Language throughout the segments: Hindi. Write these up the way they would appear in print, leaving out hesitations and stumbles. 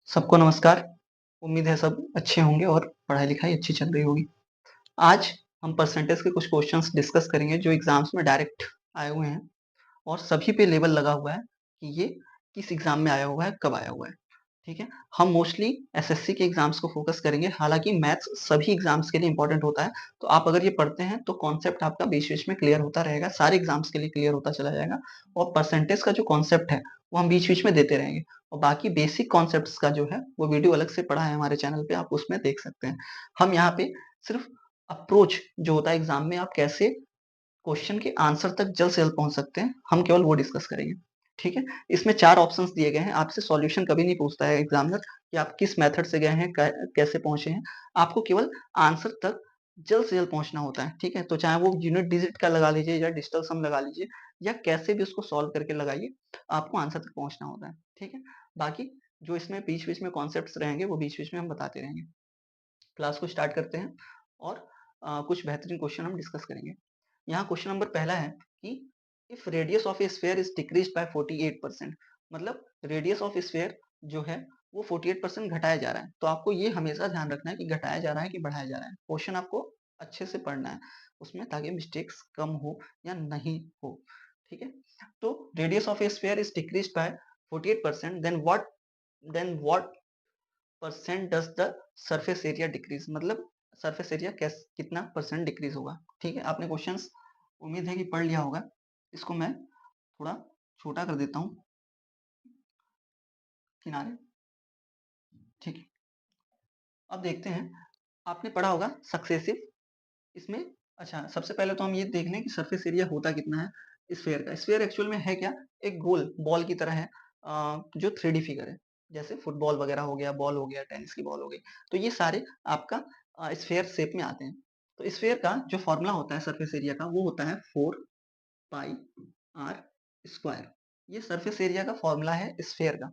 सबको नमस्कार। उम्मीद है सब अच्छे होंगे और पढ़ाई-लिखाई अच्छी चल रही होगी। आज हम परसेंटेज के कुछ क्वेश्चन्स डिस्कस करेंगे जो एग्ज़ाम्स में डायरेक्ट आए हुए हैं और सभी पे लेबल लगा हुआ है कि ये किस एग्ज़ाम में आया हुआ है, कब आया हुआ है, ठीक है? हम मोस्टली एसएससी के एग्ज़ाम्स को फ़ोकस करेंगे, हालाँकि मैथ्स सभी एग्ज़ाम्स के लिए इम्पोर्टेंट होता है, तो आप अगर ये पढ़ते हैं तो कॉन्सेप्ट आपका बीच-बीच में क्लियर होता रहेगा, सारे एग्ज़ाम्स के लिए क्लियर होता चला जाएगा और परसेंटेज का जो कॉन्सेप्ट है, वो हम बीच-बीच में देते रहेंगे और बाकी बेसिक कॉन्सेप्ट्स का जो है, वो वीडियो अलग से पड़ा है हमारे चैनल पे, आप उसमें देख सकते हैं। हम यहाँ पे सिर्फ़ अप्रोच जो होता है एग्ज़ाम में आप कैसे क्वेश्चन के आंसर तक जल्द से जल्द पहुँच सकते हैं, हम केवल वो डिस्कस करेंगे, ठीक है? इसमें 4 ऑप्शंस दिए गए हैं, आपसे सॉल्यूशन कभी नहीं पूछता है एग्ज़ामिनर कि आप किस मेथड से गए हैं, कै कैसे पहुँचे हैं, आपको केवल आंसर तक जल्द से जल्द पहुँचना होता है, ठीक है? तो चाहे वो यूनिट डिजिट का लगा लीजिए या डिजिटल सम लगा लीजिए या कैसे भी उसको सॉल्व करके लगाइए, आपको आंसर तक पहुँचना होता है, ठीक है? बाकी जो इसमें बीच-बीच में कॉन्सेप्ट्स रहेंगे, वो बीच-बीच में हम बताते रहेंगे। क्लास को स्टार्ट करते हैं और कुछ बेहतरीन क्वेश्चन हम डिस्कस करेंगे। यहाँ क्वेश्चन नंबर पहला है कि if radius of a sphere is decreased by 48% मतलब रेडियस ऑफ स्फीयर जो है वो 48% घटाया जा रहा है। तो आपको ये हमेशा ध्यान रखना है कि घटाया जा रहा है कि बढ़ाया जा रहा है। क्वेश्चन आपको अच्छे से पढ़ना है उसमें ताकि मिस्टेक्स कम हो या नहीं हो। ठीक है? तो radius of a sphere is decreased by 48% then what percent does the surface area decrease मतलब सरफेस एरिया कैस कितना परसेंट डिक्रीज होगा। ठीक है, आपने क्वेश्चंस उम्मीद है कि पढ़ लिया होगा। इसको मैं थोड़ा छोटा कर देता हूँ किनारे। ठीक है, अब देखते हैं। आपने पढ़ा होगा सक्सेसिव इसमें। अच्छा, सबसे पहले तो हम ये देख लें कि सरफेस एरिया होता कितना है स्फेयर का। स्फेयर एक्चुअल में है क्या? एक गोल बॉल की तरह है, जो 3D फिगर है। जैसे फुटबॉल वगैरह हो गया, बॉल हो गया, टेनिस की बॉल हो गई। तो ये सारे आपका स्फेयर शेप में आते हैं। तो स्फेयर का जो फॉर्मूला होता है सरफेस एरिया का वो होता है 4 पाई आर स्क्वायर। ये सरफेस एरिया का फॉर्मूला है स्फेयर का,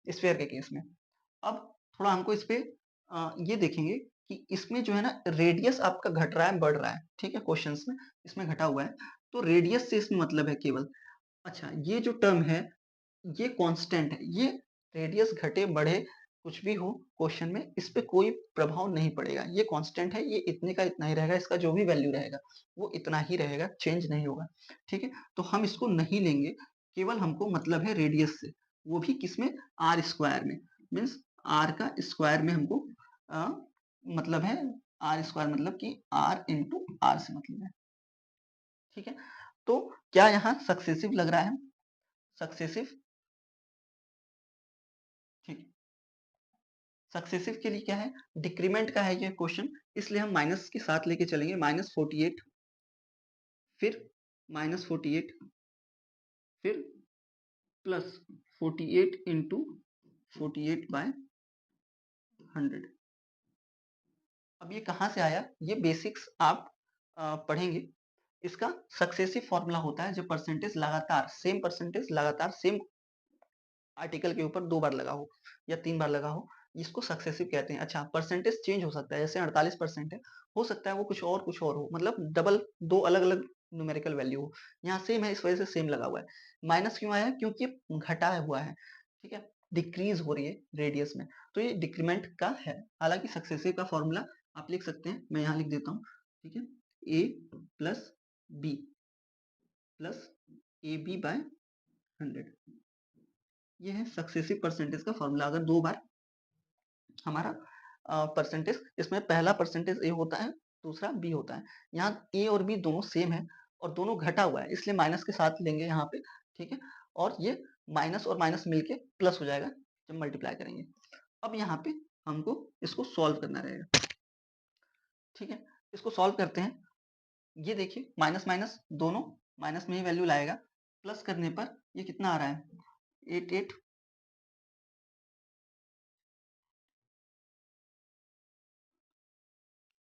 स्फेयर के केस में। अब थोड़ा हमको इस पे ये देखेंगे कि इसमें जो है ना रेडियस आपका घट रहा है, बढ़ रहा है, ठीक है? क्वेश्चंस में इसमें घटा हुआ है, तो रेडियस से इसमें मतलब है केवल। अच्छा, ये जो टर्म है, ये कांस्टेंट है, ये रेडियस घटे, बढ़े, कुछ भी हो क्वेश्चन में, इस पे कोई प्रभाव नहीं पड़ेगा। ये कांस्टेंट है, ये इतने का इतना ही रहेगा, इसका जो भी वैल्यू रहेगा, वो इतना ही रहेगा, चेंज नहीं होगा, ठीक है? तो हम इसको नहीं लेंगे, केवल हमको मतलब है रेडियस से, वो भी किसमें? आर स्क्वायर में। मीन्स आर का स्क्वायर में हमको अ, मतलब है, आर स्क्वायर मतलब कि आर इंटू आर से मतलब है, ठीक है? तो क्या यहाँ सक्सेसिव लग रहा है? सक्सेसिव, ठीक। सक्सेसिव के लिए क्या है? डिक्रीमेंट का है ये क्वेश्चन, इसलिए हम माइनस के साथ लेके चलेंगे। -48, फिर -48, फिर +48 इंटू 48/100। अब ये कहाँ से आया? ये बेसिक्स आप पढ़ेंगे। इसका सक्सेसिव फॉर्मूला होता है जब परसेंटेज लगातार सेम परसेंटेज लगातार सेम आर्टिकल के ऊपर 2 बार लगा हो या 3 बार लगा हो, इसको सक्सेसिव कहते हैं। अच्छा, परसेंटेज चेंज हो सकता है, जैसे 48% है, हो सकता है वो कुछ और हो, मतलब डबल 2 अलग-अलग न्यूमेरिकल वैल्यू हो। यहाँ सेम है, इस वजह से सेम लगा हुआ है। माइनस क्यों आया है? क्योंकि ये घटा हुआ है, ठीक है? डिक्रीज़ हो रही है रेडियस में, तो ये डिक्रीमेंट का है। हालाँकि सक्सेसिव का फॉर्मूला आप लिख सकते हैं, मैं यहाँ लिख देता हूँ, ठीक है? a plus b plus AB/100। ये है सक्सेसिव परसेंटेज का फॉर्मूला। अगर 2 बार हमारा परसेंटेज, इसमें पहला परसेंटेज ए होता है, दूसरा बी होता है। यहाँ ए और बी दोनों सेम है और दोनों घटा हुआ है, इसलिए माइनस के साथ लेंगे यहाँ पे, ठीक है? और ये माइनस और माइनस मिलके प्लस हो जाएगा जब मल्टीप्लाई करेंगे। अब यहाँ पे हमको इसको सॉल्व करना रहेगा, ठीक है? इसको सॉल्व करते हैं। ये देखिए माइनस माइनस दोनों माइनस में ही वैल्यू लाएगा, प्लस करने पर ये कितना आ रहा है? 88,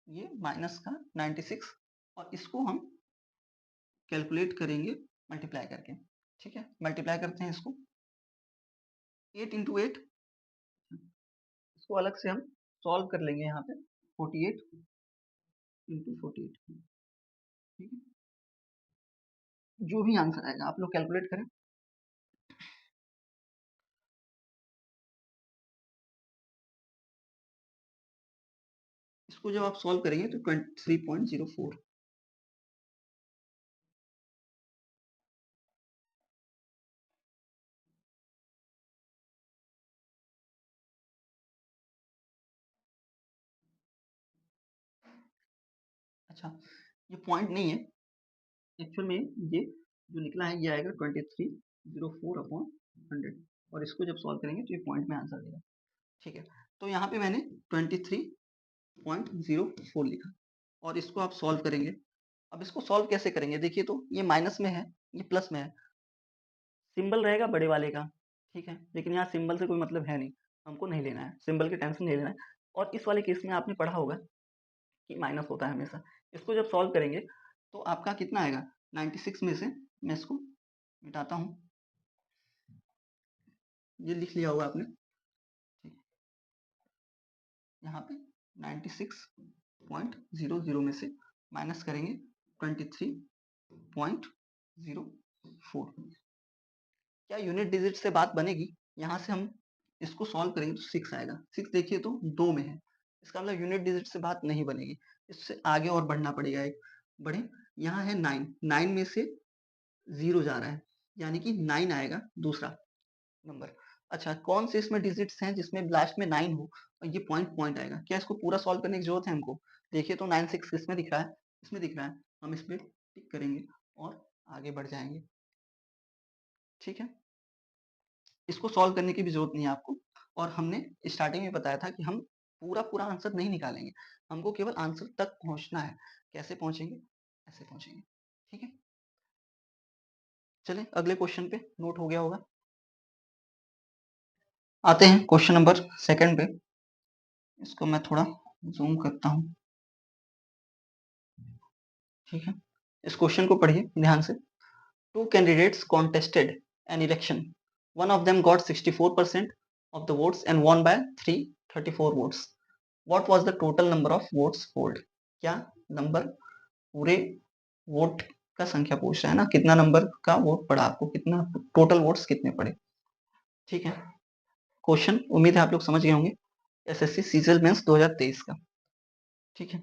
ये माइनस का 96 और इसको हम कैलकुलेट करेंगे मल्टीप्लाई करके, ठीक है? मल्टीप्लाई करते हैं इसको, 8 इंटू 8, इसको अलग से हम सॉल्व कर लेंगे यहाँ पे, 48 इंटू 48, ठीक है? जो भी आंसर आएगा आप लोग कैलकुलेट करें। इसको जब आप सॉल्व करेंगे तो 23.04। अच्छा, ये पॉइंट नहीं है, एक्चुअल में ये जो निकला है ये आएगा 2304 अपॉन 100, और इसको जब सॉल्व करेंगे तो ये पॉइंट में आंसर देगा। ठीक है, तो यहाँ पे मैंने 23.04 लिखा, और इसको आप सॉल्व करेंगे। अब इसको सॉल्व कैसे करेंगे, देखिए तो ये माइनस में है, ये प्लस में है, सिंबल रहेगा बड़े वाले का, ठीक है, लेकिन यहाँ सिंबल से कोई मतलब है नहीं, हमको नहीं लेना है, सिंबल की टेंशन नहीं लेना है। और इस वाले केस में आपने पढ़ा होगा कि माइनस होता है हमेशा। इसको जब सॉल्व करेंगे तो आपका कितना आएगा, 96 में से मैं इसको मिटाता हूँ, ये लिख लिया होगा आपने, ठीक, यहाँ पे 96.00 में से माइनस करेंगे 23.04। क्या यूनिट डिजिट से बात बनेगी, यहाँ से हम इसको सॉल्व करेंगे तो 6 आएगा, 6 देखिए तो 2 में है, इसका मतलब यूनिट डिजिट से बात नहीं बनेगी, इससे आगे और बढ़ना पड़ेगा, एक बढ़े, यहाँ है 9, 9 में से 0 जा रहा है, यानी कि 9 आएगा दूसरा नंबर। अच्छा, कौन से इसमें डिजिट्स हैं जिसमें लास्ट में 9 हो और ये पॉइंट पॉइंट आएगा, क्या इसको पूरा सॉल्व करने की जरूरत है हमको, देखिए तो 9 6 किसमें दिख रहा है, इसमें दिख रहा है, हम इस पर टिक करेंगे और आगे बढ़ जाएंगे। ठीक है, इसको सॉल्व करने की भी जरूरत नहीं है आपको, और हमने स्टार्टिंग में बताया था कि हम पूरा पूरा आंसर नहीं निकालेंगे, हमको केवल आंसर तक पहुंचना है, कैसे पहुंचेंगे, ऐसे पहुंचेंगे। ठीक है, चलें अगले क्वेश्चन पे, नोट हो गया होगा। आते हैं क्वेश्चन नंबर सेकंड पे, इसको मैं थोड़ा जूम करता हूँ। ठीक है, इस क्वेश्चन को पढ़िए ध्यान से। Two candidates contested an election. One of them got 64% of the votes and won by 334 votes. What was the total number of votes polled? क्या नंबर, पूरे वोट का संख्या पूछ रहा है ना, कितना नंबर का वोट पड़ा आपको, कितना टोटल वोट्स कितने पड़े। ठीक है, क्वेश्चन उम्मीद है आप लोग समझ गए होंगे, एसएससी सीजीएल मेंस 2023 का। ठीक है,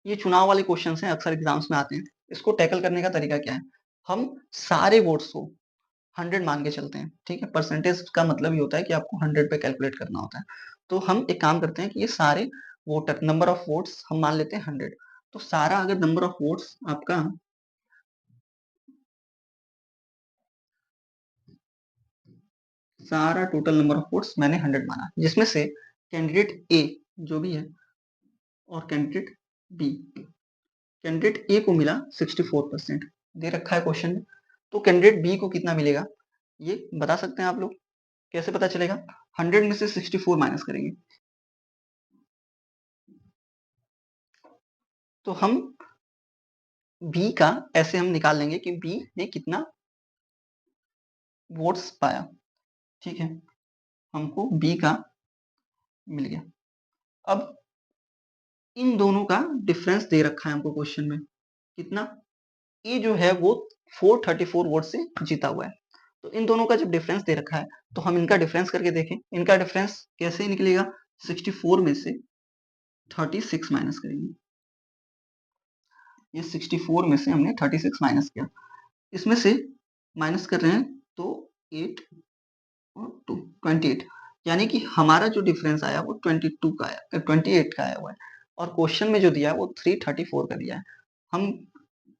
ये चुनाव वाले क्वेश्चन हैं, अक्सर एग्जाम्स में आते हैं। इसको टैकल करने का तरीका क्या है, हम सारे वोट्स को 100 मान के चलते हैं। ठीक है, परसेंटेज का मतलब ये होता है कि आपको 100 पे कैलकुलेट करना होता है। तो हम एक काम करते हैं कि ये सारे वोटर, नंबर ऑफ वोट्स हम मान लेते हैं 100। तो सारा अगर नंबर ऑफ वोट्स आपका, सारा टोटल नंबर ऑफ वोट्स मैंने 100 माना, जिसमें से कैंडिडेट ए जो भी है और कैंडिडेट बी, कैंडिडेट ए को मिला 64%, दे रखा है क्वेश्चन में। तो कैंडिडेट बी को कितना मिलेगा, ये बता सकते हैं आप लोग, कैसे पता चलेगा, 100 में से 64 माइनस करेंगे, तो हम बी का ऐसे हम निकाल लेंगे कि बी ने कितना वोट्स पाया। ठीक है, हमको बी का मिल गया। अब इन दोनों का डिफरेंस दे रखा है हमको क्वेश्चन में, कितना, ए जो है वो 434 वोट से जीता हुआ है, तो इन दोनों का जब डिफरेंस दे रखा है तो हम इनका डिफरेंस करके देखें, इनका डिफरेंस कैसे निकलेगा, 64 में से 36 माइनस करेंगे, ये 64 में से हमने 36 माइनस किया, इसमें से माइनस कर रहे हैं तो 8 और 2 28, यानी कि हमारा जो डिफरेंस आया वो 22 का आया, 28 का आया हुआ है, और क्वेश्चन में जो दिया है वो 334 का दिया है। हम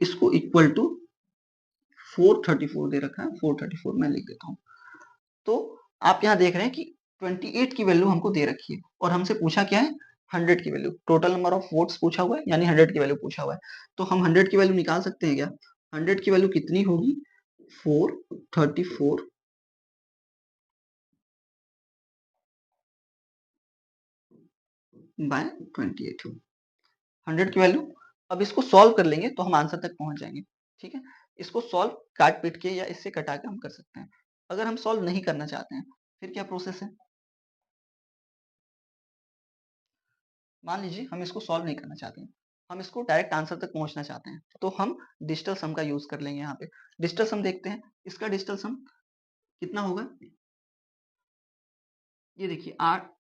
इसको इक्वल टू 434 दे रखा है, 434 मैं लिख देता हूँ। तो आप यहाँ देख रहे हैं कि 28 की वैल्यू हमको दे रखी है, और हमसे पूछा क्या है, 100 की value, total number of votes पूछा हुआ है, यानी 100 की वैल्यू पूछा हुआ है। तो हम 100 की वैल्यू निकाल सकते हैं क्या, 100 की वैल्यू कितनी होगी, 434 बाय 28, 100 की वैल्यू। अब इसको सॉल्व कर लेंगे तो हम आंसर तक पहुंच जाएंगे। ठीक है, इसको सॉल्व काट पीट के या इससे कटा के हम कर सकते हैं। अगर हम सॉल्व नहीं करना चाहते हैं फिर क्या प्रोसेस है, मान लीजिए हम इसको सॉल्व नहीं करना चाहते हैं, हम इसको डायरेक्ट आंसर तक पहुंचना चाहते हैं, तो हम डिजिटल सम का यूज कर लेंगे। यहाँ पे डिजिटल सम देखते हैं, इसका डिजिटल सम कितना होगा। ये देखिए 8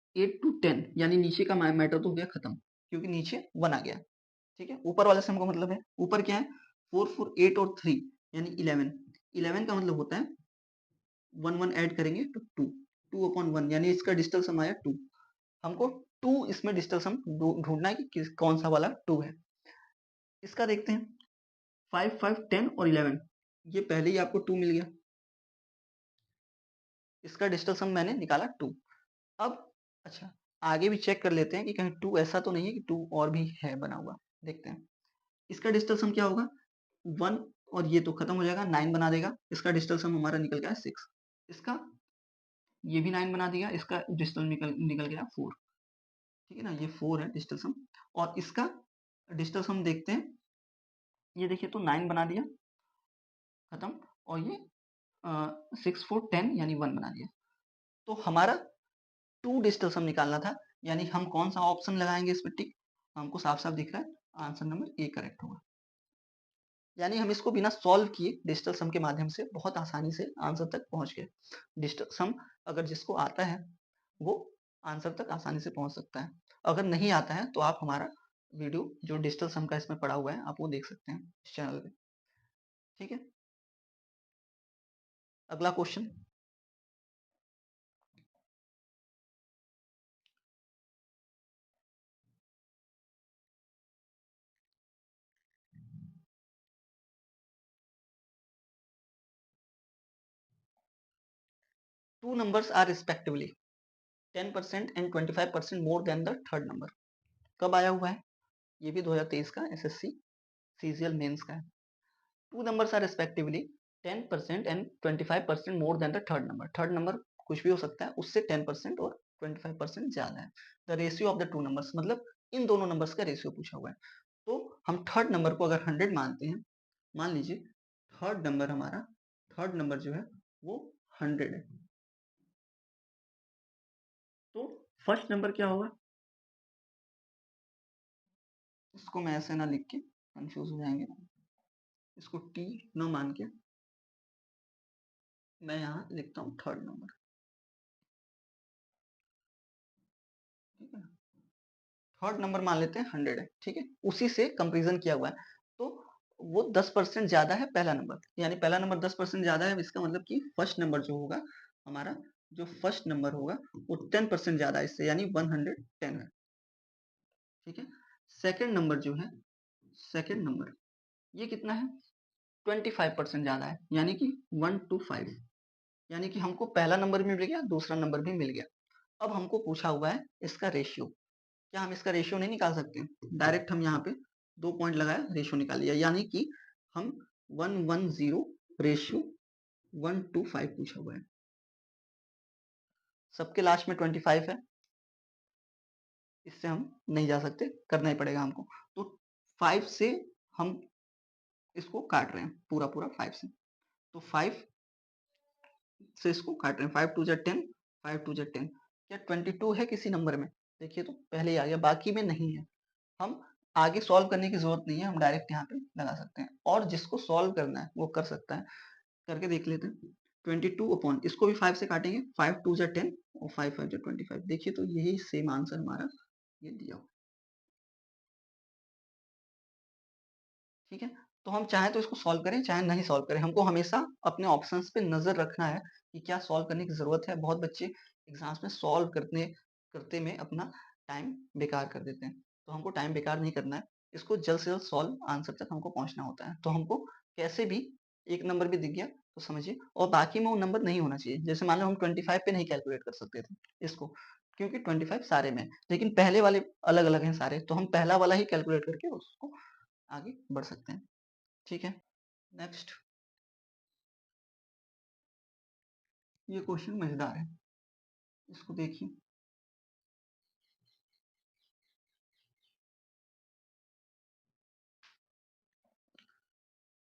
to 10, यानी नीचे का मैटर तो हो गया खत्म, क्योंकि नीचे 1 आ गया। ठीक है, ऊपर वाले सम का मतलब है, ऊपर क्या है 4 4 8 और 3 यानी 11। 11 का मतलब होता है 1 1 ऐड करेंगे तो 2, 2/1, यानी इसका डिजिटल सम आया 2। हमको 2 इसमें डिजिटल सम ढूंढना है कि कौन सा वाला 2 है। इसका देखते हैं 5 5 10 और 11, ये पहले ही आपको 2 मिल गया, इसका डिजिटल सम मैंने निकाला 2। अब अच्छा, आगे भी चेक कर लेते हैं कि कहीं 2 ऐसा तो नहीं है कि 2 और भी है बना हुआ। देखते हैं इसका डिजिटल सम क्या होगा, 1 और ये तो खत्म हो जाएगा, 9 बना देगा। इसका डिजिटल सम हमारा निकल गया 6। इसका ये भी 9 बना दिया, इसका डिजिटल निकल गया 4। ठीक है ना, ये 4 है डिजिटल सम। और इसका डिजिटल सम देखते हैं, ये देखिए तो 9 बना दिया, खत्म। और ये 6 4 10 यानी 1 बना दिया। तो हमारा 2 डिजिटल सम निकालना था, यानी हम कौन सा ऑप्शन लगाएंगे इसमें टिक, हमको साफ साफ दिख रहा है आंसर नंबर ए करेक्ट होगा। यानी हम इसको बिना सॉल्व किए डिजिटल सम के माध्यम से बहुत आसानी से आंसर तक पहुंच गए। डिजिटल सम अगर जिसको आता है वो आंसर तक आसानी से पहुंच सकता है। अगर नहीं आता है तो आप हमारा वीडियो जो डिजिटल सम का इसमें पड़ा हुआ है आप वो देख सकते हैं इस चैनल पे। ठीक है, अगला question. Two numbers are respectively 10% and 25% more than the third number. कब आया हुआ है, ये भी 2023 का एसएससी सीजीएल मेंस का है। Two numbers are respectively 10% and 25% more than the third number. Third number कुछ भी हो सकता है, उससे 10% और 25% ज्यादा है। The ratio of the two numbers, मतलब इन दोनों नंबर्स का रेशियो पूछा हुआ है। तो हम थर्ड नंबर को अगर 100 मानते हैं, मान लीजिए थर्ड नंबर हमारा, थर्ड नंबर जो है वो 100 है, तो फर्स्ट नंबर क्या होगा, इसको मैं ऐसे ना लिख के कंफ्यूज हो जाएंगे, इसको टी न मान के मैं यहाँ लिखता हूँ थर्ड नंबर। ठीक है, थर्ड नंबर मान लेते हैं 100 है। ठीक है, उसी से कंपेरिजन किया हुआ है, तो वो 10% ज्यादा है पहला नंबर, यानी पहला नंबर 10% ज्यादा है, इसका मतलब कि फर्स्ट नंबर जो होगा हमारा, जो फर्स्ट नंबर होगा वो 10% ज्यादा है इससे, यानी 110 है। ठीक है, सेकेंड नंबर जो है, सेकेंड नंबर ये कितना है, 25% ज्यादा है, यानी कि 125, यानी कि हमको पहला नंबर भी मिल गया, दूसरा नंबर भी मिल गया। अब हमको पूछा हुआ है इसका रेशियो, क्या हम इसका रेशियो नहीं निकाल सकते, डायरेक्ट हम यहाँ पे 2 पॉइंट लगाया, रेशियो निकाल लिया, यानी कि हम 110 रेशियो 125 पूछा हुआ है। सबके लास्ट में 25 है, इससे हम नहीं जा सकते, करना ही पड़ेगा हमको। तो 5 से हम इसको काट रहे हैं, पूरा पूरा 5 से, तो 5 से इसको काट रहे हैं, 5 2 10, 5 2 10। क्या 22 है किसी नंबर में, देखिए तो पहले ही आ गया, बाकी में नहीं है। हम आगे सॉल्व करने की जरूरत नहीं है, हम डायरेक्ट यहाँ पे लगा सकते हैं, और जिसको सॉल्व करना है वो कर सकता है। करके देख लेते हैं, 22 इसको भी 5 से काटेंगे, 5 2 10 और 5 5 25, देखिए तो यही सेम आंसर हमारा ये दिया। ठीक है, तो हम चाहे तो इसको सॉल्व करें चाहे नहीं सॉल्व करें, हमको हमेशा अपने ऑप्शंस पे नजर रखना है कि क्या सॉल्व करने की जरूरत है। बहुत बच्चे एग्जाम्स में सॉल्व करने करते में अपना टाइम बेकार कर देते हैं, तो हमको टाइम बेकार नहीं करना है, इसको जल्द से जल्द सॉल्व आंसर तक हमको पहुंचना होता है। तो हमको कैसे भी एक नंबर भी दिख गया तो समझिए, और बाकी में वो नंबर नहीं होना चाहिए। जैसे मान लो हम 25 पे नहीं कैलकुलेट कर सकते थे इसको, क्योंकि 25 सारे में, लेकिन पहले वाले अलग अलग हैं सारे, तो हम पहला वाला ही कैलकुलेट करके उसको आगे बढ़ सकते हैं। ठीक है, नेक्स्ट, ये क्वेश्चन मजेदार है, इसको देखिए।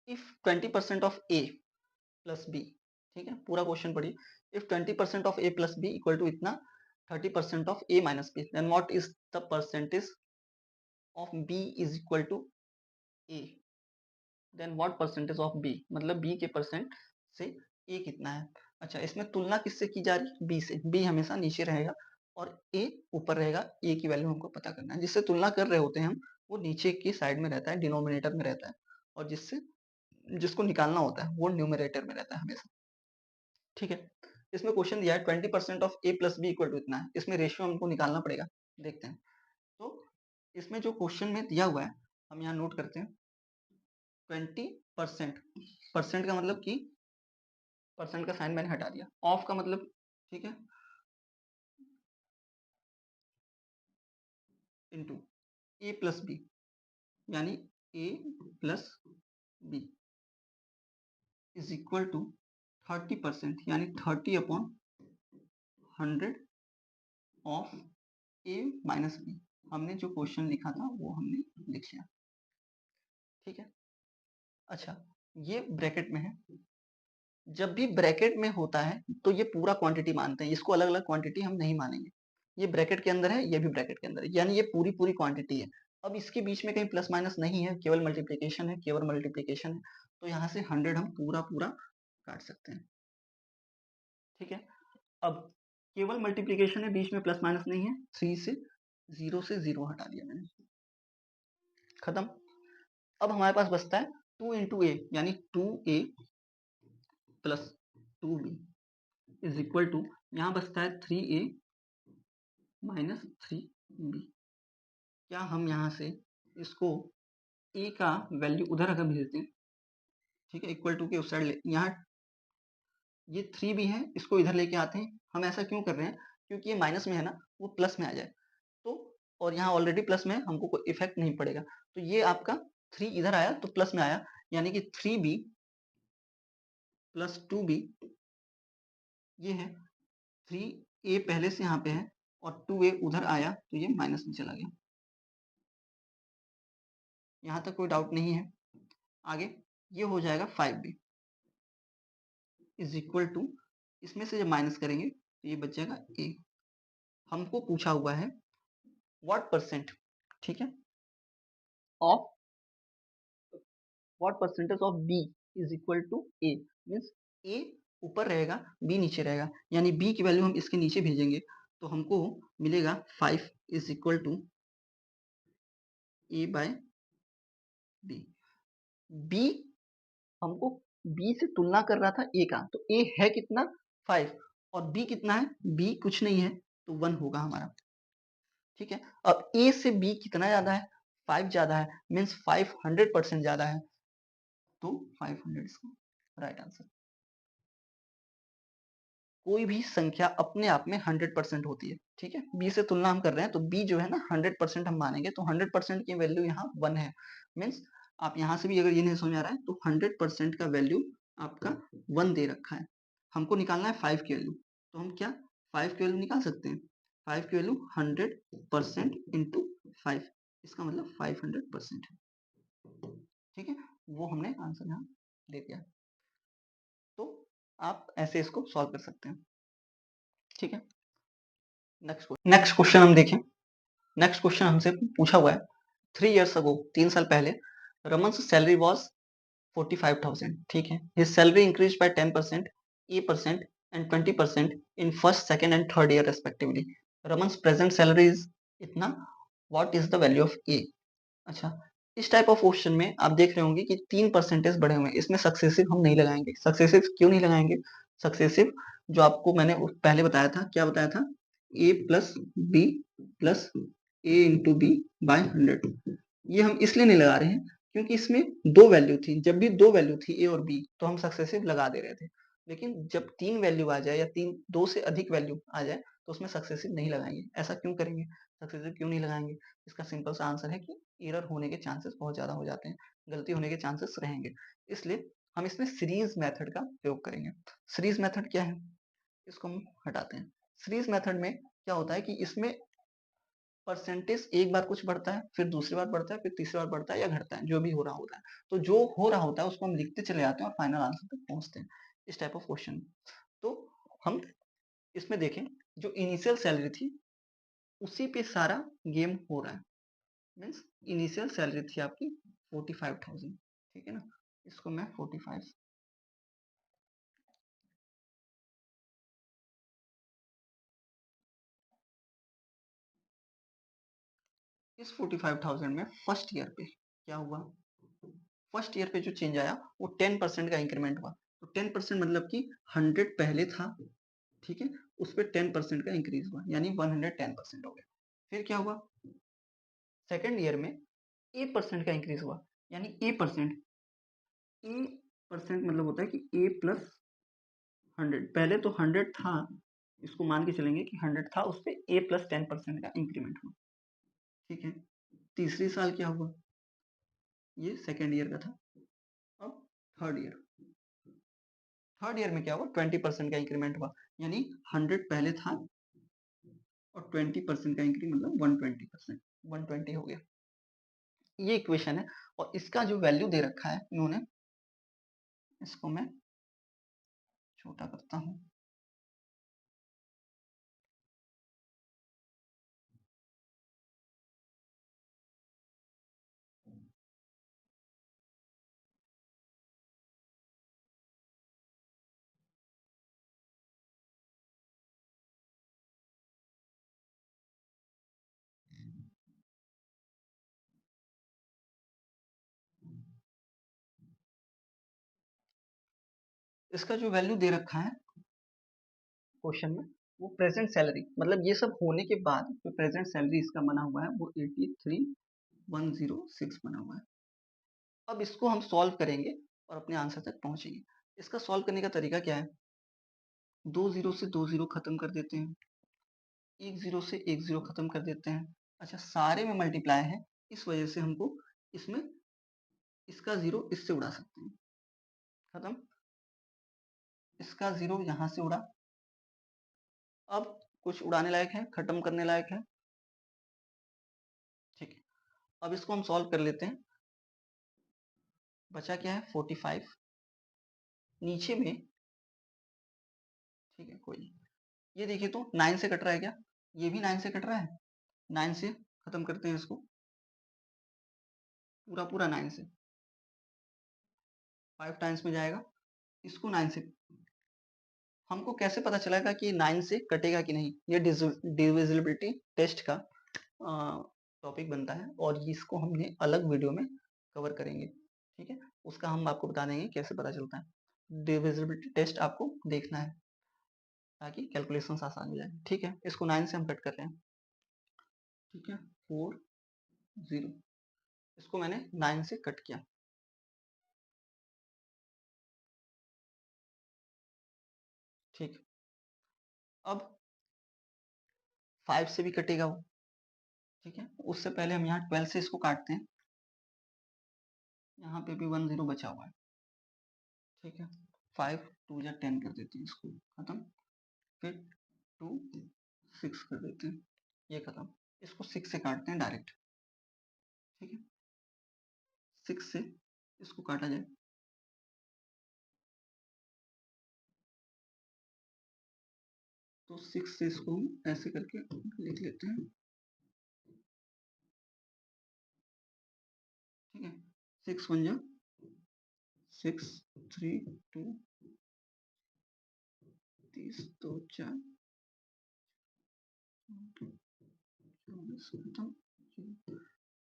If 20% of A plus B, ठीक है पूरा क्वेश्चन पढ़िए। If 20% of A plus B equal to इतना 30% of A minus B, then what is the percentage of B is equal to A, then what percentage of B, मतलब बी के परसेंट से ए कितना है। अच्छा, इसमें तुलना किससे की जा रही है, बी से। बी हमेशा नीचे रहेगा और ए ऊपर रहेगा। ए की वैल्यू हमको पता करना है। जिससे तुलना कर रहे होते हैं हम, वो नीचे की साइड में रहता है, डिनोमिनेटर में रहता है, और जिसको निकालना होता है वो न्यूमरेटर में रहता है हमेशा। ठीक है, इसमें क्वेश्चन दिया है 20% of A plus B equal to इतना है। इसमें रेशियो हमको निकालना पड़ेगा, देखते हैं। तो इसमें जो क्वेश्चन में दिया हुआ है, हम यहाँ नोट करते हैं 20%। परसेंट का मतलब कि परसेंट का साइन मैंने हटा दिया, ऑफ का मतलब, ठीक है, इनटू ए प्लस बी, यानी A plus B is equal to 30%, यानी 30/100 ऑफ ए माइनस बी। हमने जो क्वेश्चन लिखा था वो हमने लिख लिया। ठीक है, अच्छा, ये ब्रैकेट में है। जब भी ब्रैकेट में होता है तो ये पूरा क्वांटिटी मानते हैं, इसको अलग अलग क्वांटिटी हम नहीं मानेंगे। ये ब्रैकेट के अंदर है, ये भी ब्रैकेट के अंदर है, यानी ये पूरी पूरी क्वांटिटी है। अब इसके बीच में कहीं प्लस माइनस नहीं है, केवल मल्टीप्लीकेशन है, केवल मल्टीप्लीकेशन है। तो यहाँ से 100 हम पूरा पूरा काट सकते हैं। ठीक है, अब केवल मल्टीप्लीकेशन है, बीच में प्लस माइनस नहीं है। 3 से 0 हटा दिया मैंने, खत्म। अब हमारे पास बचता है 2 इंटू ए, यानी 2a plus 2b is equal to, यहाँ बचता है 3a माइनस 3b। क्या हम यहाँ से इसको a का वैल्यू उधर अगर भेज दें, ठीक है, इक्वल टू के उस साइड, यहाँ ये 3b है, इसको इधर लेके आते हैं। हम ऐसा क्यों कर रहे हैं, क्योंकि ये माइनस में है ना, वो प्लस में आ जाए तो, और यहाँ ऑलरेडी प्लस में है, हमको कोई इफेक्ट नहीं पड़ेगा। तो ये आपका 3 इधर आया तो प्लस में आया, यानी कि 3b प्लस 2b, ये है 3a पहले से यहाँ पे है और 2a उधर आया तो ये माइनस में चला गया। यहाँ तक कोई डाउट नहीं है। आगे ये हो जाएगा 5b इज इक्वल टू, इसमें से जब माइनस करेंगे तो ये बच जाएगा a। हमको पूछा हुआ है व्हाट परसेंट, ठीक है, of what percentage of b is equal to a, means a ऊपर रहेगा, b नीचे रहेगा, यानी b की वैल्यू हम इसके नीचे भेजेंगे तो हमको मिलेगा 5 is equal to a by b। b हमको b से तुलना कर रहा था a का, तो a है कितना 5, और b कितना है, b कुछ नहीं है तो 1 होगा हमारा। ठीक है, अब a से b कितना ज्यादा है, 5 ज्यादा है, मीन्स 500% ज्यादा है, तो 500 इसका राइट आंसर। कोई भी संख्या अपने आप में 100% होती है। ठीक है, b से तुलना हम कर रहे हैं तो b जो है ना 100% हम मानेंगे, तो 100% की वैल्यू यहाँ 1 है। मीन्स आप यहाँ से भी अगर ये नहीं समझ आ रहा है तो 100% का वैल्यू आपका 1 दे रखा है। हमको निकालना है 5 की वैल्यू, तो हम क्या 5 की वैल्यू निकाल सकते हैं। 5 की वैल्यू 100% इंटू 5, इसका मतलब 500% है। ठीक है, वो हमने आंसर यहाँ दे दिया। तो आप ऐसे इसको सॉल्व कर सकते हैं। ठीक है, नेक्स्ट क्वेश्चन हम देखें। नेक्स्ट क्वेश्चन हमसे पूछा हुआ है 3 years ago, 3 साल पहले, रमन सैलरी वॉज 45,000। ठीक है, his salary increase by 10%, A% and 20% in first, second and third year respectively. Raman present salary is इतना, what is the value of A. अच्छा, इस टाइप ऑफ क्वेश्चन में आप देख रहे होंगे कि 3% बढ़े हुए हैं। इसमें सक्सेसिव हम नहीं लगाएंगे। सक्सेसिव क्यों नहीं लगाएंगे, सक्सेसिव जो आपको मैंने पहले बताया था, क्या बताया था, a plus B plus A into B by 100। ये हम इसलिए नहीं लगा रहे हैं क्योंकि इसमें 2 वैल्यू थी। जब भी 2 वैल्यू थी ए और बी तो हम सक्सेसिव लगा दे रहे थे, लेकिन जब 3 वैल्यू आ जाए या 2 से अधिक वैल्यू आ जाए तो उसमें सक्सेसिव नहीं लगाएंगे। ऐसा क्यों करेंगे, सक्सेसिव क्यों नहीं लगाएंगे, इसका सिंपल सा आंसर है कि एरर होने के चांसेस बहुत ज्यादा हो जाते हैं, गलती होने के चांसेस रहेंगे। इसलिए हम इसमें सीरीज मेथड का प्रयोग करेंगे। सीरीज मेथड क्या है, इसको हम हटाते हैं। सीरीज मेथड में क्या होता है कि इसमें परसेंटेज एक बार कुछ बढ़ता है, फिर दूसरी बार बढ़ता है, फिर तीसरी बार बढ़ता है या घटता है, जो भी हो रहा होता है। तो जो हो रहा होता है उसको हम लिखते चले जाते हैं और फाइनल आंसर तक पहुंचते हैं, इस टाइप ऑफ क्वेश्चन। तो हम इसमें देखें, जो इनिशियल सैलरी थी उसी पे सारा गेम हो रहा है। मीन्स इनिशियल सैलरी थी आपकी 45,000, ठीक है ना। इसको मैं 45, इस 45,000 में फर्स्ट ईयर पे क्या हुआ, फर्स्ट ईयर पे जो चेंज आया वो 10% का इंक्रीमेंट हुआ। तो 10% मतलब कि 100 पहले था, ठीक है, उस पर 10% का इंक्रीज हुआ, यानी 110% हो गया। फिर क्या हुआ, सेकेंड ईयर में A% का इंक्रीज हुआ, यानी A%, A% मतलब होता है कि A प्लस 100, पहले तो 100 था, इसको मान के चलेंगे कि 100 था, उस पर A प्लस 10% का इंक्रीमेंट हुआ, ठीक है। तीसरी साल क्या हुआ, ये सेकेंड ईयर का था। अब थर्ड ईयर, थर्ड ईयर में क्या हुआ, 20% का इंक्रीमेंट हुआ, यानी 100 पहले था और 20% का इंक्रीमेंट मतलब 120%, 120 हो गया। ये इक्वेशन है, और इसका जो वैल्यू दे रखा है इन्होंने, इसको मैं छोटा करता हूँ। इसका जो वैल्यू दे रखा है क्वेश्चन में, वो प्रेजेंट सैलरी, मतलब ये सब होने के बाद जो प्रेजेंट सैलरी इसका बना हुआ है वो 83,106 बना हुआ है। अब इसको हम सॉल्व करेंगे और अपने आंसर तक पहुंचेंगे। इसका सॉल्व करने का तरीका क्या है, 2 जीरो से 2 जीरो खत्म कर देते हैं, 1 जीरो से 1 जीरो खत्म कर देते हैं। अच्छा, सारे में मल्टीप्लाई है, इस वजह से हमको इसमें इसका जीरो इससे उड़ा सकते हैं, खत्म। इसका जीरो यहाँ से उड़ा, अब कुछ उड़ाने लायक है, खत्म करने लायक है, ठीक है। अब इसको हम सॉल्व कर लेते हैं। बचा क्या है, 45, नीचे में, ठीक है, कोई, ये देखिए तो 9 से कट रहा है क्या, ये भी 9 से कट रहा है, 9 से खत्म करते हैं इसको, पूरा पूरा 9 से, 5 टाइम्स में जाएगा, इसको 9 से, हमको कैसे पता चलेगा कि 9 से कटेगा कि नहीं, ये डिविजिबिलिटी टेस्ट का टॉपिक बनता है, और इसको हमने अलग वीडियो में कवर करेंगे, ठीक है। उसका हम आपको बता देंगे कैसे पता चलता है, डिविजिबिलिटी टेस्ट आपको देखना है ताकि कैलकुलेशन आसान हो जाए, ठीक है। इसको 9 से हम कट कर रहे हैं, ठीक है, 4 0, इसको मैंने 9 से कट किया, ठीक। अब 5 से भी कटेगा वो, ठीक है। उससे पहले हम यहाँ 12 से इसको काटते हैं, यहाँ पे भी 1 0 बचा हुआ है, ठीक है। 5 2 या 10 कर देते हैं, इसको खत्म। फिर 2 6 कर देते हैं, ये खत्म। इसको 6 से काटते हैं डायरेक्ट, ठीक है। 6 से इसको काटा जाए, तो 6 से इसको हम ऐसे करके लिख लेते हैं, ठीक है। 6 1 जा 6, 3 2 30 2 4 खत्म,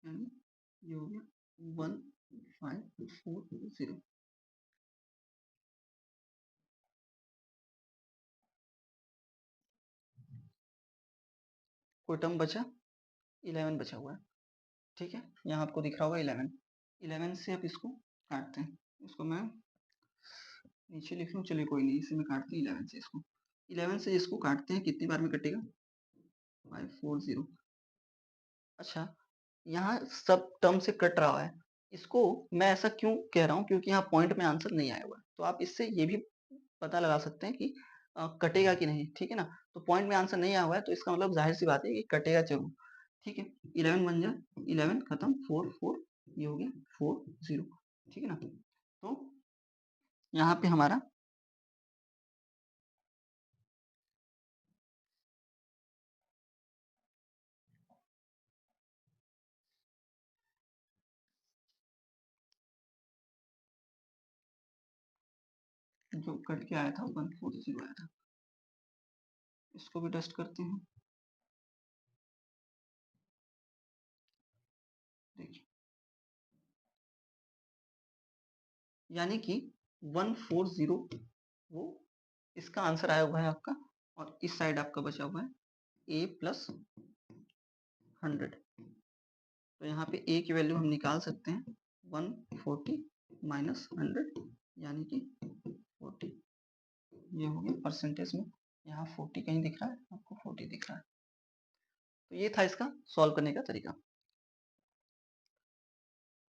यानी ये हो गया 1540। कोई टर्म बचा, 11 बचा हुआ है, ठीक है। यहाँ आपको दिख रहा होगा 11, 11 से अब इसको काटते हैं, इसको मैं नीचे लिख लूँ, चलिए कोई नहीं, इसे मैं काटते हैं 11 से इसको, 11 से इसको काटते हैं, कितनी बार में कटेगा, 540। अच्छा, यहाँ सब टर्म से कट रहा है, इसको मैं ऐसा क्यों कह रहा हूँ, क्योंकि यहाँ पॉइंट में आंसर नहीं आया हुआ है, तो आप इससे ये भी पता लगा सकते हैं कि कटेगा कि नहीं, ठीक है ना। तो पॉइंट में आंसर नहीं आया हुआ है, तो इसका मतलब जाहिर सी बात है कि कटेगा जरूर, ठीक है। 11 बन जा 11 खत्म, 4 4, ये हो गया 40, ठीक है ना। तो यहाँ पे हमारा जो कट के आया था 140 आया था। इसको भी टेस्ट करते हैं। देखिए, यानी कि 140 वो इसका आंसर आया हुआ है आपका, और इस साइड आपका बचा हुआ है a प्लस 100। तो यहाँ पे a की वैल्यू हम निकाल सकते हैं 140 माइनस 100 यानी कि 40। ये हो गया परसेंटेज में, यहाँ 40 कहीं दिख रहा है आपको, 40 दिख रहा है। तो ये था इसका सॉल्व करने का तरीका।